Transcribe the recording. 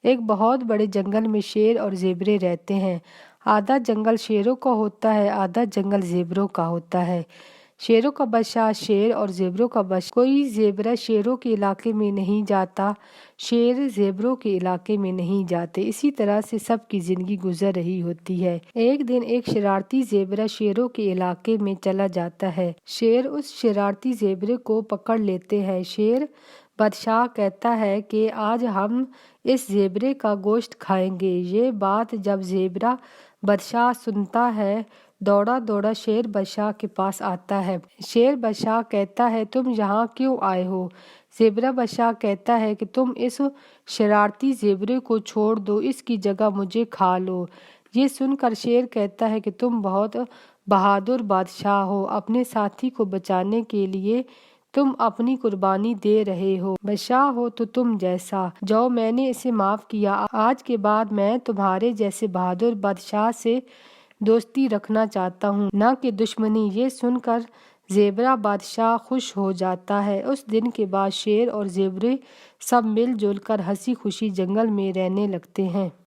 ایک بہت بڑے جنگل میں شیر اور زیبرے رہتے ہیں۔ آدھا جنگل شیروں کا ہوتا ہے، آدھا جنگل زیبروں کا ہوتا ہے۔ شیروں کا بادشاہ شیر اور زیبروں کا بادشاہ۔ کوئی زیبرا شیروں کے علاقے میں نہیں جاتا، شیر زیبروں کے علاقے میں نہیں جاتے۔ اسی طرح سے سب کی زندگی گزر رہی ہوتی ہے۔ ایک دن ایک شرارتی زیبرا شیروں کے علاقے میں چلا جاتا ہے۔ شیر اس شرارتی زیبرے کو پکڑ لیتے ہیں۔ شیر بادشاہ کہتا ہے کہ آج ہم اس زیبرے کا گوشت کھائیں گے۔ یہ بات جب زیبرا بادشاہ سنتا ہے، دوڑا دوڑا شیر بادشاہ کے پاس آتا ہے۔ شیر بادشاہ کہتا ہے تم یہاں کیوں آئے ہو؟ زیبرا بادشاہ کہتا ہے کہ تم اس شرارتی زیبرے کو چھوڑ دو، اس کی جگہ مجھے کھا لو۔ یہ سن کر شیر کہتا ہے کہ تم بہت بہادر بادشاہ ہو، اپنے ساتھی کو بچانے کے لیے تم اپنی قربانی دے رہے ہو۔ بادشاہ ہو تو تم جیسا، جو میں نے اسے معاف کیا۔ آج کے بعد میں تمہارے جیسے بہادر بادشاہ سے دوستی رکھنا چاہتا ہوں، نہ کہ دشمنی۔ یہ سن کر زیبرا بادشاہ خوش ہو جاتا ہے۔ اس دن کے بعد شیر اور زیبرے سب مل جل کر ہنسی خوشی جنگل میں رہنے لگتے ہیں۔